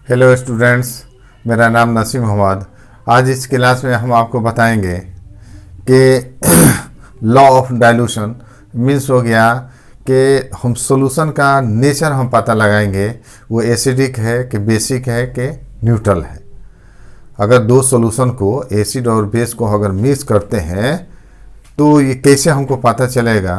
Hello students, मेरा नाम नसीम मोहम्मद। आज इस क्लास में हम आपको बताएंगे कि लॉ ऑफ डाइल्यूशन मीन्स हो गया कि हम सॉल्यूशन का नेचर हम पता लगाएंगे, वो एसिडिक है कि बेसिक है कि न्यूट्रल है। अगर दो सॉल्यूशन को एसिड और बेस को अगर मिक्स करते हैं तो ये कैसे हमको पता चलेगा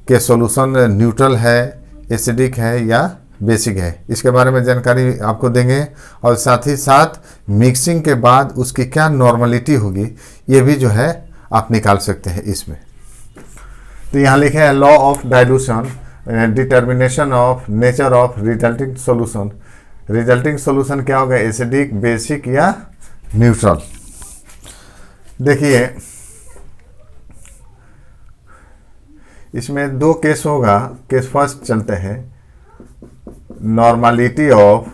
कि सॉल्यूशन न्यूट्रल है, एसिडिक है या बेसिक है। इसके बारे में जानकारी आपको देंगे और साथ ही साथ मिक्सिंग के बाद उसकी क्या नॉर्मलिटी होगी ये भी जो है आप निकाल सकते हैं इसमें। तो यहाँ लिखे हैं law of dilution, determination of nature of resulting solution. Resulting solution क्या होगा, एसिडिक, बेसिक या न्यूट्रल। देखिए इसमें दो केस होगा। केस फर्स्ट चलते हैं, normality of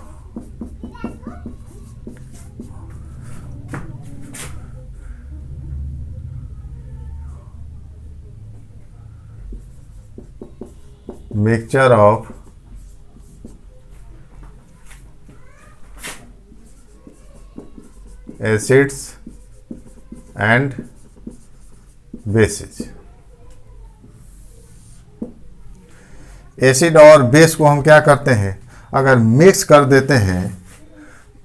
mixture of acids and bases. Acid और बेस को हम क्या करते हैं, अगर मिक्स कर देते हैं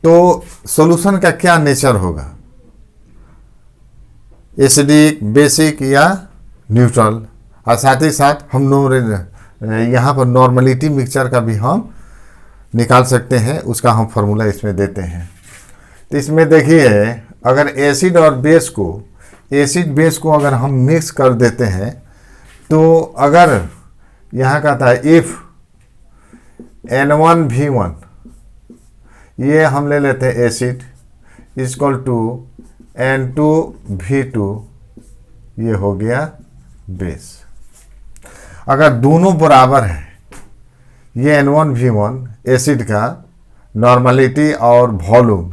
तो सॉल्यूशन का क्या नेचर होगा, एसिडिक, बेसिक या न्यूट्रल। और साथ ही साथ हम यहाँ पर नॉर्मलिटी मिक्सचर का भी हम निकाल सकते हैं, उसका हम फार्मूला इसमें देते हैं। तो इसमें देखिए अगर एसिड और बेस को, एसिड बेस को अगर हम मिक्स कर देते हैं तो अगर यहाँ का था इफ N1V1, ये हम ले लेते हैं एसिड इक्वल टू N2V2, ये हो गया बेस। अगर दोनों बराबर है, ये N1V1 एसिड का नॉर्मलिटी और वॉल्यूम,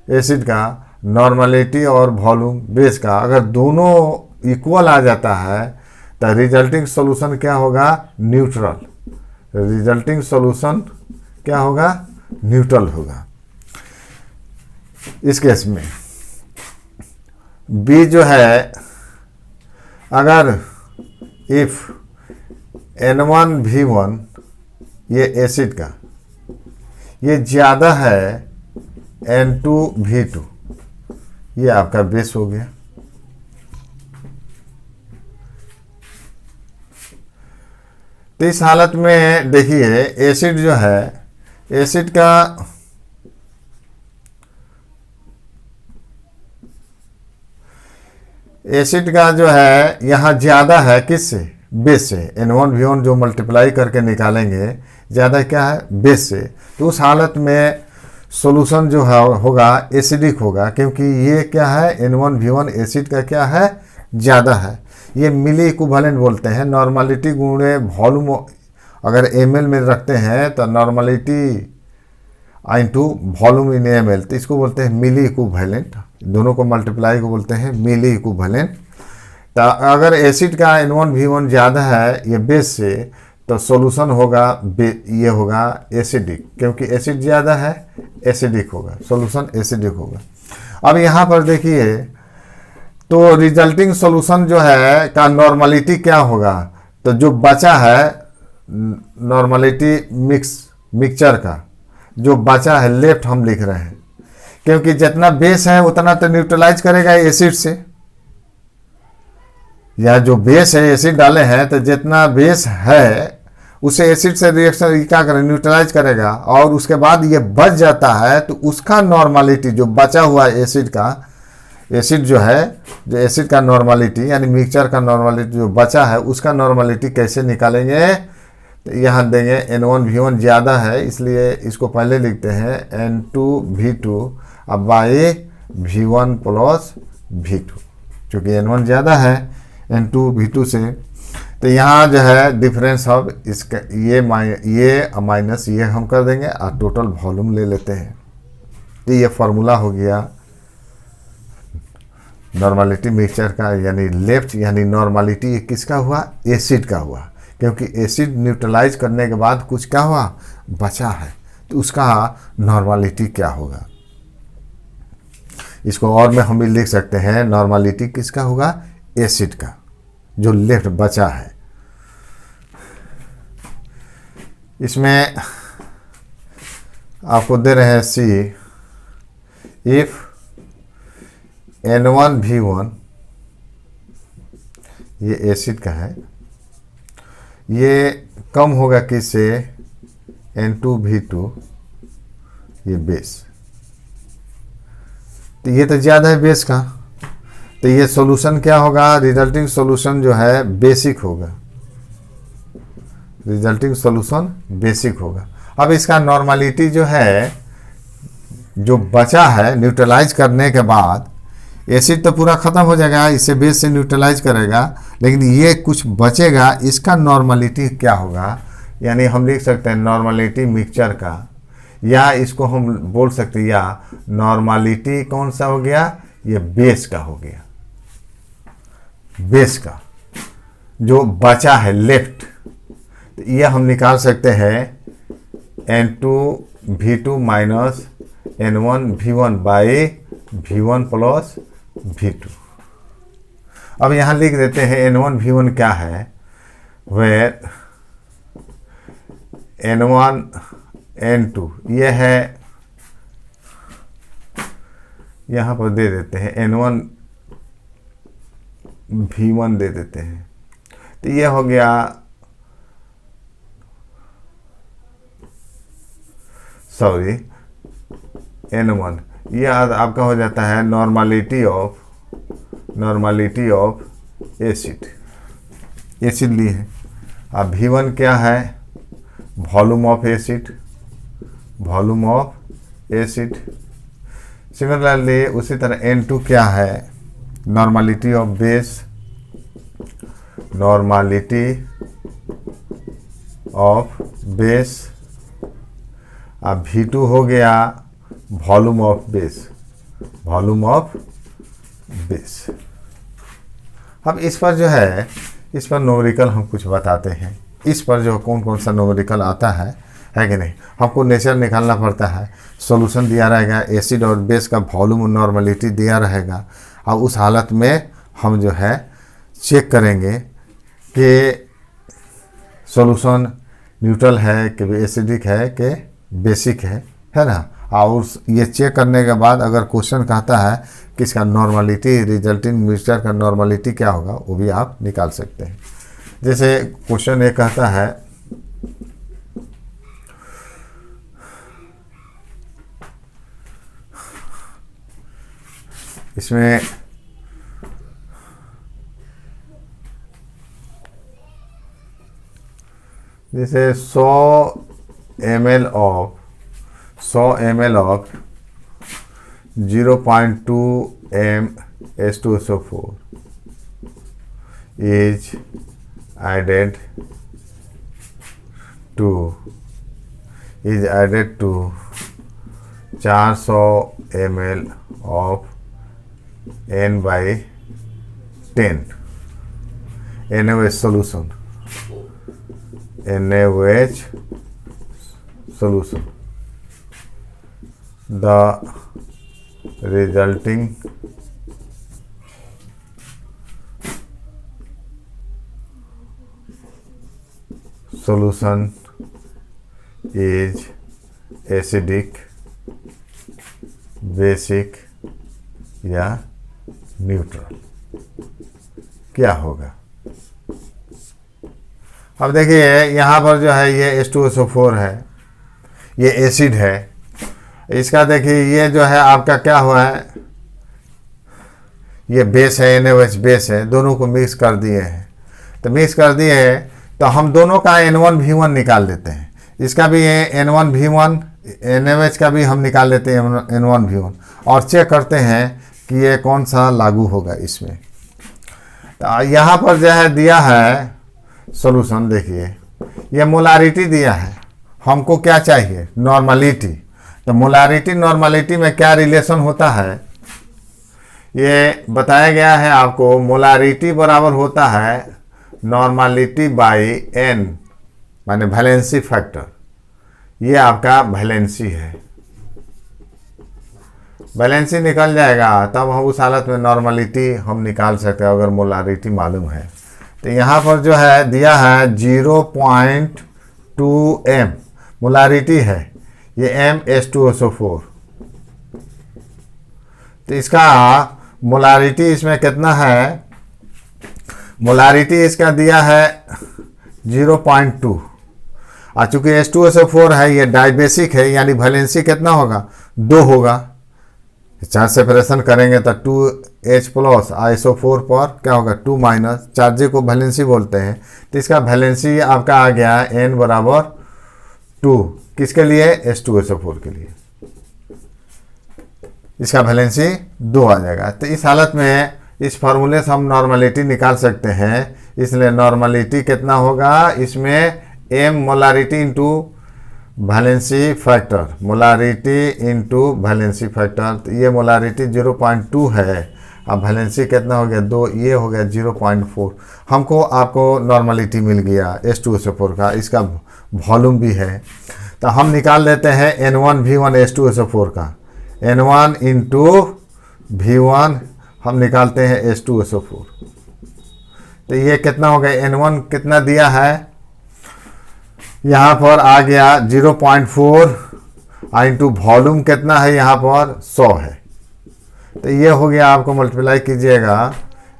एसिड का नॉर्मलिटी और वॉल्यूम बेस का, अगर दोनों इक्वल आ जाता है तो रिजल्टिंग सॉल्यूशन क्या होगा, न्यूट्रल। रिजल्टिंग सॉल्यूशन क्या होगा, न्यूट्रल होगा। इस केस में बी जो है, अगर इफ N1V1 ये एसिड का, ये ज़्यादा है N2V2, ये आपका बेस हो गया। तो इस हालत में देखिए एसिड जो है, एसिड का जो है यहाँ ज़्यादा है, किससे, बेस से। N1V1 जो मल्टीप्लाई करके निकालेंगे ज़्यादा क्या है, बेस से। तो उस हालत में सॉल्यूशन जो है होगा एसिडिक होगा, क्योंकि ये क्या है, N1V1 एसिड का क्या है, ज़्यादा है। ये मिली इक्विवेलेंट बोलते हैं, नॉर्मलिटी गुणे वॉल्यूम अगर ml में रखते हैं तो नॉर्मलिटी इनटू वॉल्यूम इन ml, तो इसको बोलते हैं मिली इक्विवेलेंट। दोनों को मल्टीप्लाई को बोलते हैं मिली इक्विवेलेंट। तो अगर एसिड का N1V1 ज़्यादा है ये बेस से, तो सॉल्यूशन होगा ये होगा एसिडिक, क्योंकि एसिड ज़्यादा है, एसिडिक होगा, सॉल्यूशन एसिडिक होगा। अब यहाँ पर देखिए तो रिजल्टिंग सॉल्यूशन जो है का नॉर्मलिटी क्या होगा, तो जो बचा है नॉर्मलिटी मिक्सचर का जो बचा है लेफ्ट हम लिख रहे हैं, क्योंकि जितना बेस है उतना तो न्यूट्रलाइज करेगा एसिड से, या जो बेस है एसिड डाले हैं तो जितना बेस है उसे एसिड से रिएक्शन क्या करें, न्यूट्रलाइज करेगा। और उसके बाद ये बच जाता है तो उसका नॉर्मलिटी जो बचा हुआ एसिड का, एसिड जो है, जो एसिड का नॉर्मलिटी यानी मिक्सचर का नॉर्मलिटी जो बचा है उसका नॉर्मलिटी कैसे निकालेंगे, तो यहाँ देंगे N1V1 ज़्यादा है इसलिए इसको पहले लिखते हैं N2V2 अब बाई V1 प्लस V2, क्योंकि N1 ज़्यादा है N2V2 से। तो यहाँ जो है डिफरेंस ऑफ इसका ये माइनस ये हम कर देंगे और टोटल वॉल्यूम ले लेते हैं। तो ये फार्मूला हो गया नॉर्मलिटी मिक्सचर का, यानी लेफ्ट यानी नॉर्मलिटी किसका हुआ, एसिड का हुआ, क्योंकि एसिड न्यूट्रलाइज करने के बाद कुछ क्या हुआ, बचा है। तो उसका नॉर्मलिटी क्या होगा। इसको और में हम भी लिख सकते हैं, नॉर्मलिटी किसका होगा, एसिड का, जो लेफ्ट बचा है। इसमें आपको दे रहे हैं सी, इफ N1V1, ये एसिड का है, ये कम होगा किससे, N2V2, ये बेस, तो ये तो ज़्यादा है बेस का, तो ये सॉल्यूशन क्या होगा, रिजल्टिंग सॉल्यूशन जो है बेसिक होगा, रिजल्टिंग सॉल्यूशन बेसिक होगा। अब इसका नॉर्मलिटी जो है, जो बचा है न्यूट्रलाइज करने के बाद, एसिड तो पूरा ख़त्म हो जाएगा, इसे बेस से न्यूट्रलाइज करेगा, लेकिन ये कुछ बचेगा, इसका नॉर्मलिटी क्या होगा, यानी हम लिख सकते हैं नॉर्मलिटी मिक्सचर का, या इसको हम बोल सकते हैं, या नॉर्मलिटी कौन सा हो गया, ये बेस का हो गया, बेस का जो बचा है लेफ्ट, तो ये हम निकाल सकते हैं N2V2 minus N1V1 by V1 plus V2। अब यहाँ लिख देते हैं N1V1 क्या है, वेर N1 N2 ये है, यहाँ पर दे देते हैं N1V1 दे देते हैं, तो ये हो गया सॉरी N1, ये आपका हो जाता है नॉर्मलिटी ऑफ एसिड, एसिड ली है। अब V1 क्या है, volume of acid, volume of acid. Similarly उसी तरह N2 क्या है, normality of base, normality of base. अब V2 हो गया volume of base, volume of base. अब इस पर जो है, इस पर न्यूमेरिकल हम कुछ बताते हैं, इस पर जो कौन कौन सा न्यूमेरिकल आता है कि नहीं, हमको नेचर निकालना पड़ता है। सॉल्यूशन दिया रहेगा, एसिड और बेस का वॉल्यूम नॉर्मलिटी दिया रहेगा, और उस हालत में हम जो है चेक करेंगे कि सॉल्यूशन न्यूट्रल है कि एसिडिक है कि बेसिक है ना। और ये चेक करने के बाद अगर क्वेश्चन कहता है कि इसका नॉर्मलिटी, रिजल्टिंग मिक्सचर का नॉर्मलिटी क्या होगा, वो भी आप निकाल सकते हैं। जैसे क्वेश्चन ये कहता है, इसमें जैसे 100 ml of 0.2 m H2SO4 is added to 400 ml of N/10 NaOH solution, NaOH solution. The resulting solution is acidic, basic या न्यूट्रल, क्या होगा। अब देखिए यहाँ पर जो है ये H2SO4 है, ये एसिड है, इसका देखिए ये जो है आपका क्या हुआ है, ये बेस है, NaOH बेस है, दोनों को मिक्स कर दिए हैं। तो मिक्स कर दिए हैं तो हम दोनों का N1V1 निकाल लेते हैं, इसका भी N1V1, NaOH का भी हम निकाल लेते हैं N1V1, और चेक करते हैं कि ये कौन सा लागू होगा इसमें। तो यहाँ पर जो है दिया है सॉल्यूशन, देखिए ये मोलारिटी दिया है, हमको क्या चाहिए, नॉर्मलिटी। तो मोलारिटी नॉर्मलिटी में क्या रिलेशन होता है, ये बताया गया है आपको। मोलारिटी बराबर होता है नॉर्मलिटी बाई N, माने वैलेंसी फैक्टर, ये आपका वैलेंसी है। वैलेंसी निकल जाएगा तब हम उस हालत में नॉर्मलिटी हम निकाल सकते हैं अगर मोलारिटी मालूम है। तो यहाँ पर जो है दिया है 0.2 m मोलारिटी है, ये MH2SO4। तो इसका मोलारिटी इसमें कितना है, मोलारिटी इसका दिया है 0.2 और चूंकि H2SO4 है ये डाइबेसिक है, यानी वैलेंसी कितना होगा, 2 होगा। चार्ज सेपरेशन करेंगे तो 2H प्लस SO4 पर क्या होगा 2 माइनस, चार्ज को वैलेंसी बोलते हैं। तो इसका वैलेंसी आपका आ गया N बराबर 2, किसके लिए, H2SO4 के लिए। इसका वैलेंसी 2 आ जाएगा। तो इस हालत में इस फार्मूले से हम नॉर्मलिटी निकाल सकते हैं, इसलिए नॉर्मलिटी कितना होगा, इसमें m molarity into valency factor, molarity into valency factor. तो ये मोलारिटी 0.2 है, अब वैलेंसी कितना हो गया 2, ये हो गया 0.4। हमको आपको नॉर्मलिटी मिल गया H2SO4 का, इसका वॉल्यूम भी है। तो हम निकाल लेते हैं N1V1 H2SO4 का, N1 इंटू V1 हम निकालते हैं H2SO4। तो ये कितना हो गया, N1 कितना दिया है, यहाँ पर आ गया 0.4 इंटू वॉल्यूम कितना है, यहाँ पर 100 है। तो ये हो गया, आपको मल्टीप्लाई कीजिएगा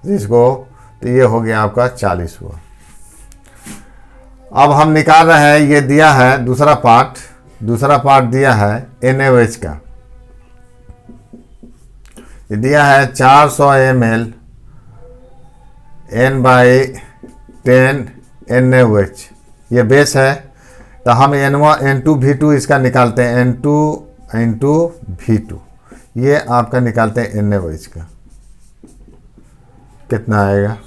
इसको, तो ये हो गया आपका 40 हुआ। अब हम निकाल रहे हैं, ये दिया है दूसरा पार्ट दिया है NaOH का, ये दिया है 400 ml N/10 NaOH, ये बेस है। तो हम N2V2 इसका निकालते हैं, N2V2 ये आपका निकालते हैं NaOH का, कितना आएगा।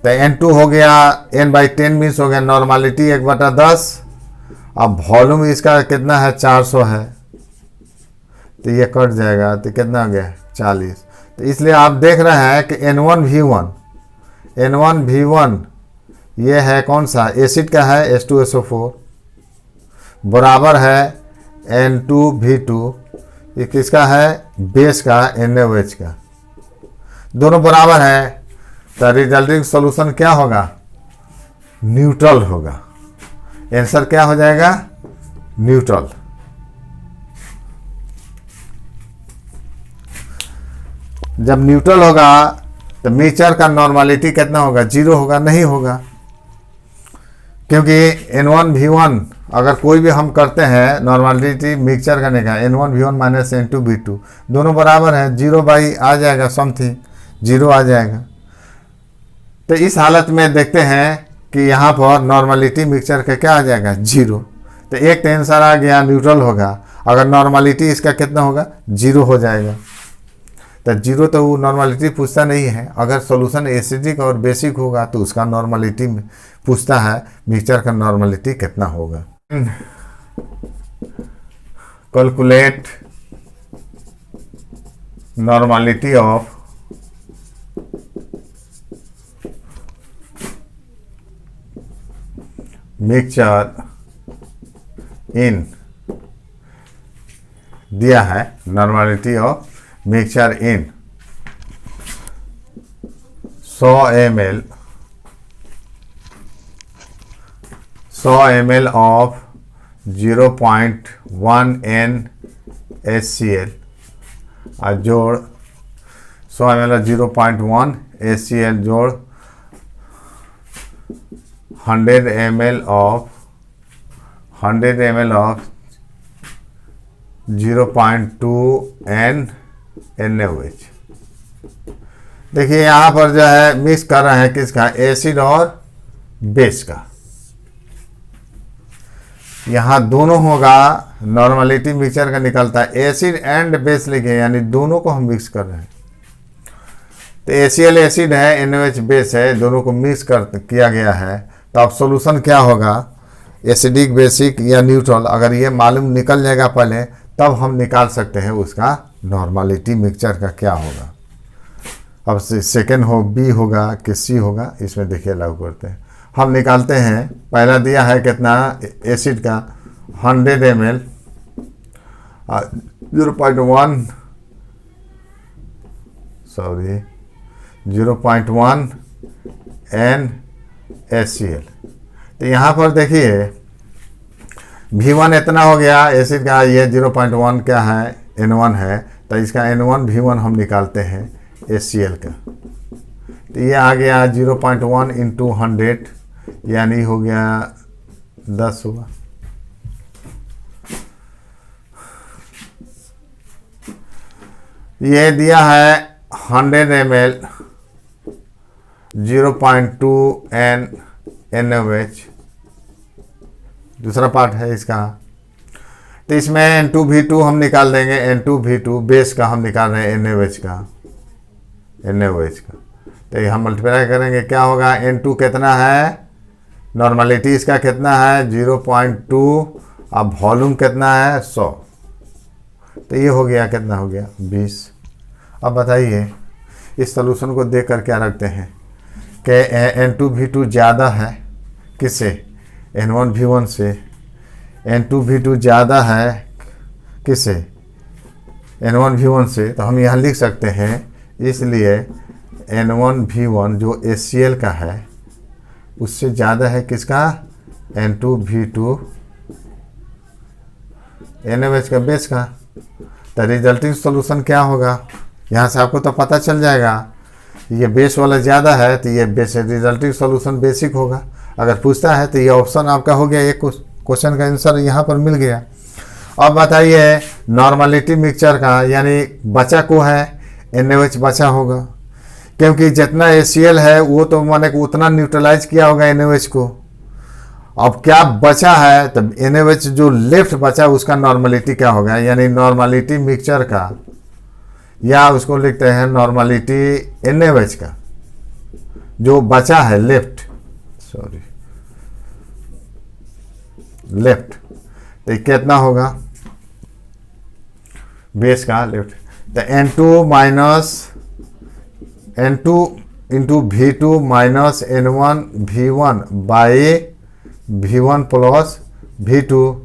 तो N2 हो गया, N/10 मीन्स हो गया नॉर्मलिटी 1/10। अब वॉल्यूम इसका कितना है, 400 है, तो ये कट जाएगा, तो कितना हो गया 40। तो इसलिए आप देख रहे हैं कि N1V1 ये है कौन सा, एसिड का है H2SO4, बराबर है N2V2, ये किसका है, बेस का NaOH का, दोनों बराबर है। तो रिजल्टिंग सॉल्यूशन क्या होगा, न्यूट्रल होगा। आंसर क्या हो जाएगा, न्यूट्रल। जब न्यूट्रल होगा तो मिक्सचर का नॉर्मलिटी कितना होगा, 0 होगा, नहीं होगा, क्योंकि N1V1 अगर कोई भी हम करते हैं नॉर्मलिटी मिक्सचर करने का, N1V1 माइनस N2V2 दोनों बराबर है, 0 बाई आ जाएगा, समथिंग 0 आ जाएगा। तो इस हालत में देखते हैं कि यहाँ पर नॉर्मलिटी मिक्सचर का क्या आ जाएगा, 0। तो एक तो आंसर आ गया न्यूट्रल होगा, अगर नॉर्मलिटी इसका कितना होगा, 0 हो जाएगा। तो 0 तो वो नॉर्मलिटी पूछता नहीं है, अगर सॉल्यूशन एसिडिक और बेसिक होगा तो उसका नॉर्मलिटी पूछता है, मिक्सचर का नॉर्मलिटी कितना होगा। Calculate normality of mixture in, दिया है normality of mixture in 100 ml of 0.1 NaCl और जोड़ 100 ml of 0.1 HCl जोड़ 100 ml of 0.2 NaOH। देखिए यहाँ पर जो है मिक्स कर रहे हैं किसका, एसिड और बेस का। यहाँ दोनों होगा, नॉर्मलिटी मिक्सचर का निकलता है, एसिड एंड बेस लिखे, यानी दोनों को हम मिक्स कर रहे हैं। तो ACl एसिड है, NaOH बेस है, दोनों को मिक्स किया गया है। तो अब सॉल्यूशन क्या होगा, एसिडिक, बेसिक या न्यूट्रल, अगर ये मालूम निकल जाएगा पहले, तब हम निकाल सकते हैं उसका नॉर्मलिटी मिक्सचर का क्या होगा। अब सेकेंड हो B होगा कि C होगा, इसमें देखिए लागू करते हैं। हम निकालते हैं, पहला दिया है कितना, एसिड का 100 ml 0.1 सॉरी 0.1 NaCl। तो यहाँ पर देखिए V1 इतना हो गया एसिड का, ये 0.1 क्या है N1 है, तो इसका N1 V1 हम निकालते हैं HCl का। तो ये आ गया 0.1 इंटू 100 यानी हो गया 10 हुआ। ये दिया है 100 ml 0.2 NaOH, दूसरा पार्ट है इसका। तो इसमें N2V2 हम निकाल देंगे, N2V2 बेस का हम निकाल रहे हैं NaOH का। तो ये हम मल्टीप्लाई करेंगे, क्या होगा N2 कितना है, नॉर्मलिटी इसका कितना है 0.2, अब वॉल्यूम कितना है 100, तो ये हो गया कितना हो गया 20। अब बताइए इस सॉल्यूशन को देख कर क्या रखते हैं कि N2V2 ज़्यादा है किससे, N1V1 से। N2V2 ज़्यादा है किससे, N1V1 से, तो हम यहाँ लिख सकते हैं इसलिए N1V1 जो HCl का है उससे ज़्यादा है किसका, N2V2 NaOH का बेस का। तो रिजल्टिंग सॉल्यूशन क्या होगा, यहाँ से आपको तो पता चल जाएगा, ये बेस वाला ज़्यादा है तो ये बेस रिजल्टिंग सॉल्यूशन बेसिक होगा। अगर पूछता है तो ये ऑप्शन आपका हो गया, एक क्वेश्चन का आंसर यहाँ पर मिल गया। अब बताइए नॉर्मलिटी मिक्सचर का, यानी बचा को है NaOH बचा होगा, क्योंकि जितना HCl है वो तो माने उतना न्यूट्रलाइज किया होगा NaOH को। अब क्या बचा है, तब NaOH जो लेफ्ट बचा उसका नॉर्मलिटी क्या होगा, यानी नॉर्मलिटी मिक्सचर का, या उसको लिखते हैं नॉर्मलिटी NaOH का जो बचा है लेफ्ट, सॉरी लेफ्ट, तो ये कितना होगा बेस का लेफ्ट। तो N2 minus N2 into V2 minus N1V1 by V1 plus V2।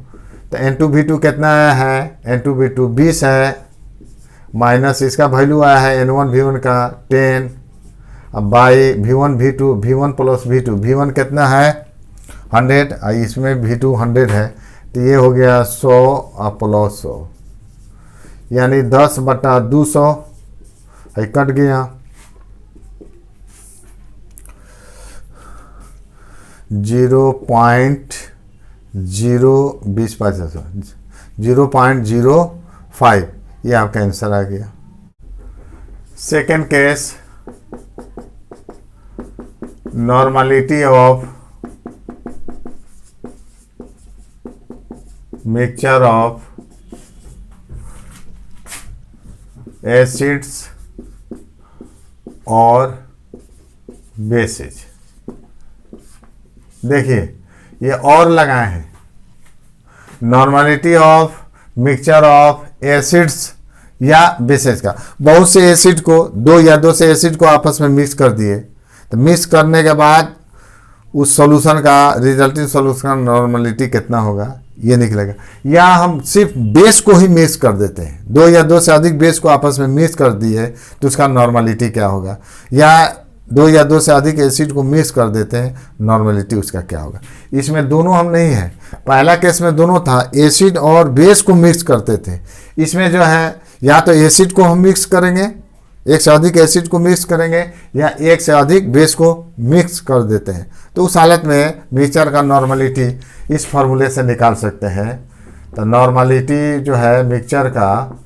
तो N2V2 कितना है, N2V2 20 है, माइनस इसका वैल्यू आया है N1V1 का 10, अब by V1V2 V1 plus V2, V1 कितना है 100, इसमें V2 100 है, तो ये हो गया 100 और प्लस 100 यानी 10/200 है, कट गया 0.005, ये आपका आंसर आ गया। Second case, normality of mixture of acids और बेसिस। देखिए ये और लगाए हैं, normality of mixture of acids या बेसिस का। बहुत से एसिड को, दो या दो से एसिड को आपस में मिक्स कर दिए, तो मिक्स करने के बाद उस सॉल्यूशन का रिजल्टिंग सॉल्यूशन का नॉर्मलिटी कितना होगा ये निकलेगा। या हम सिर्फ बेस को ही मिक्स कर देते हैं, दो या दो से अधिक बेस को आपस में मिक्स कर दिए तो उसका नॉर्मलिटी क्या होगा, या दो या दो से अधिक एसिड को मिक्स कर देते हैं, नॉर्मलिटी उसका क्या होगा। इसमें दोनों हम नहीं है, पहला केस में दोनों था, एसिड और बेस को मिक्स करते थे। इसमें जो है या तो एसिड को हम मिक्स करेंगे, एक से अधिक एसिड को मिक्स करेंगे, या एक से अधिक बेस को मिक्स कर देते हैं। तो उस हालत में मिक्सचर का नॉर्मलिटी इस फार्मूले से निकाल सकते हैं। तो नॉर्मलिटी जो है मिक्सचर का,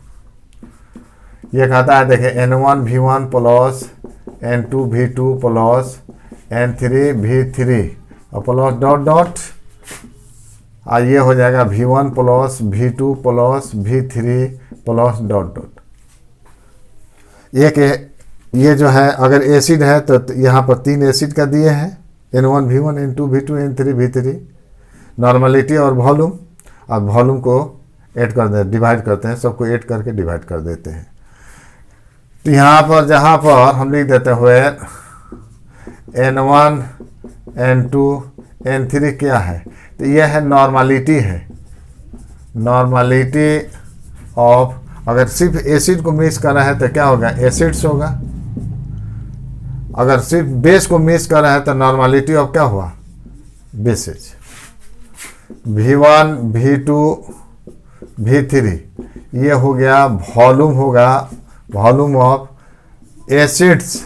ये कहता है देखिए N1V1 plus N2V2 plus N3V3 और प्लस डॉट डॉट, और ये हो जाएगा V1 plus V2 plus V3 plus dot dot. एक ये जो है अगर एसिड है तो यहाँ पर 3 एसिड का दिए हैं, N1V1 N2V2 N3V3, नॉर्मलिटी और वॉल्यूम। अब वॉल्यूम को ऐड कर दे, डिवाइड करते हैं, सबको ऐड करके डिवाइड कर देते हैं। तो यहाँ पर जहाँ पर हम लिख देते हुए N1 N2 N3 क्या है, तो यह है नॉर्मलिटी है, नॉर्मलिटी ऑफ, अगर सिर्फ एसिड को मिक्स कर रहा है तो क्या होगा, एसिड्स होगा। अगर सिर्फ बेस को मिक्स कर रहा है तो नॉर्मलिटी ऑफ क्या हुआ, बेसेज। V1 V2 V3 ये हो गया वॉल्यूम, होगा वॉल्यूम ऑफ एसिड्स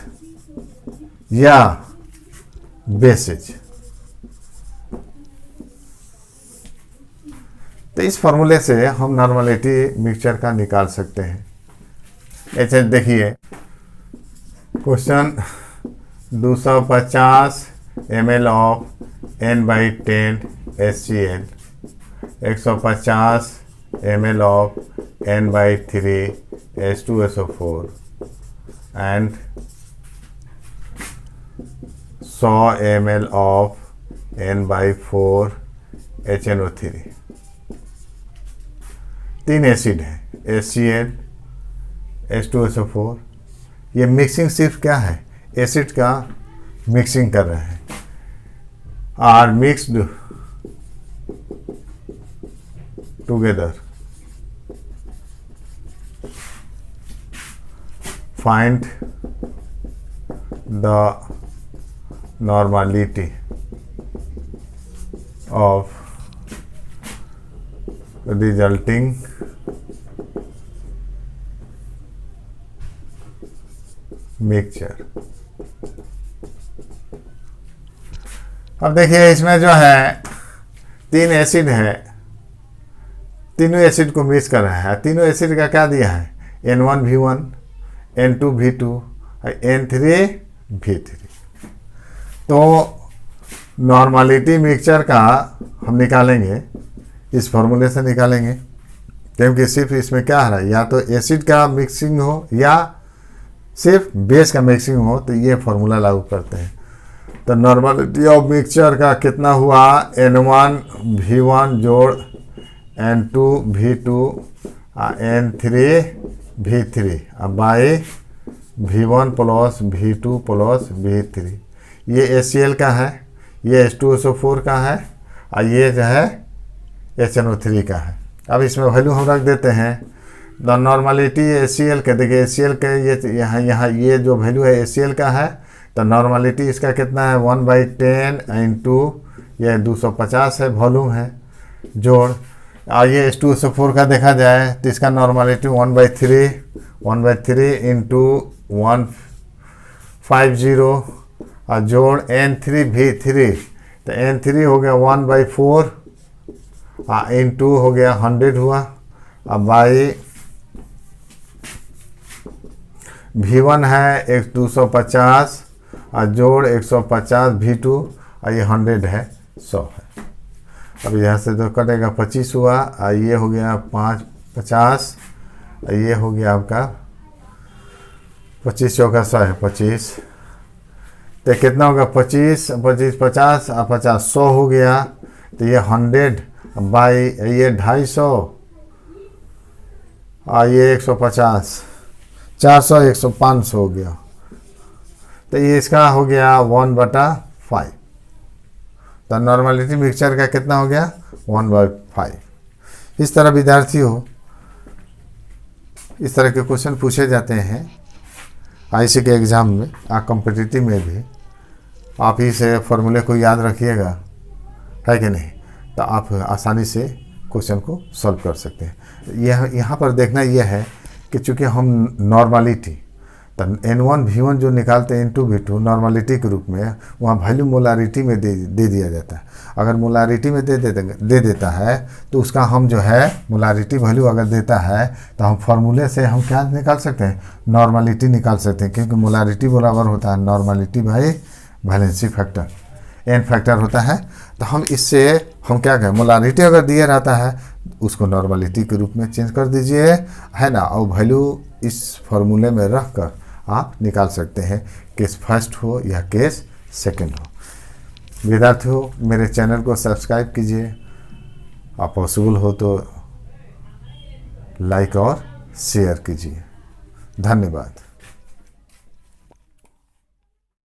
या बेसेज। तो इस फॉर्मूले से हम नॉर्मलिटी मिक्सचर का निकाल सकते हैं। ऐसे देखिए question 250 ml of N/10 HCl, 150 ml of N/3 H2SO4 and 100 ml of N/4 HNO3। तीन एसिड है, HCl, H2SO4। ये मिक्सिंग सिर्फ क्या है, एसिड का मिक्सिंग कर रहे हैं। Are mixed together, find the normality of resulting mixture. अब देखिए इसमें जो है तीन एसिड है, तीनों एसिड को मिक्स कर रहा है। तीनों एसिड का क्या दिया है, N1V1, N2V2 और N3V3। तो नॉर्मलिटी मिक्सचर का हम निकालेंगे, इस फॉर्मूले से निकालेंगे, क्योंकि सिर्फ इसमें क्या है, या तो एसिड का मिक्सिंग हो या सिर्फ बेस का मिक्सिंग हो, तो ये फॉर्मूला लागू करते हैं। तो नॉर्मलिटी ऑफ मिक्सचर का कितना हुआ, N1V1 जोड़ N2V2 N3V3 by V1 plus V2 plus V3। ये HCl का है, ये H2SO4 का है और ये जो है HNO3 का है। अब इसमें वैल्यू हम रख देते हैं। द नॉर्मलिटी HCl के, देखिए HCl के ये यहाँ ये जो वैल्यू है HCl का है, तो नॉर्मलिटी इसका कितना है 1/10 इंटू ये 250 है, वॉल्यूम है, जोड़। और ये H2SO4 का देखा जाए तो इसका नॉर्मलिटी 1/3 इंटू 150 और जोड़ N3V3, तो N3 हो गया 1/4 इंटू हो गया 100 हुआ, अब बाई V1 है 250 और जोड़ 150 V2 और ये 100 है 100 है। अब यहाँ से तो कटेगा 25 हुआ और ये हो गया 50 और ये हो गया आपका 25 चौका 100 है 25। तो कितना होगा 25 50 और 50 100 हो गया। तो ये 100 बाई ये 250 और ये 150 400 100 500 हो गया। तो ये इसका हो गया 1/5। तो नॉर्मलिटी मिक्सचर का कितना हो गया 1/5। इस तरह विद्यार्थी हो, इस तरह के क्वेश्चन पूछे जाते हैं आईसी के एग्ज़ाम में, कॉम्पिटिटिव में भी। आप इस फॉर्मूले को याद रखिएगा, है कि नहीं, तो आप आसानी से क्वेश्चन को सॉल्व कर सकते हैं। यहाँ पर देखना यह है कि चूँकि हम नॉर्मलिटी तो N1V1 जो निकालते हैं N2V2 नॉर्मलिटी के रूप में, वहाँ वैल्यू मोलारिटी में दे दिया जाता है। अगर मोलारिटी में दे देता है तो उसका हम जो है मोलारिटी वैल्यू अगर देता है तो हम फार्मूले से हम क्या निकाल सकते हैं, नॉर्मलिटी निकाल सकते हैं। क्योंकि मोलारिटी बराबर होता है normality by valency factor, n factor होता है। तो हम इससे हम क्या कहें, मोलारिटी अगर दिया रहता है उसको नॉर्मलिटी के रूप में चेंज कर दीजिए, है ना, और वैल्यू इस फार्मूले में रख कर आप निकाल सकते हैं, केस फर्स्ट हो या केस सेकंड हो। विद्यार्थियों, मेरे चैनल को सब्सक्राइब कीजिए, आप पॉसिबल हो तो लाइक और शेयर कीजिए। धन्यवाद।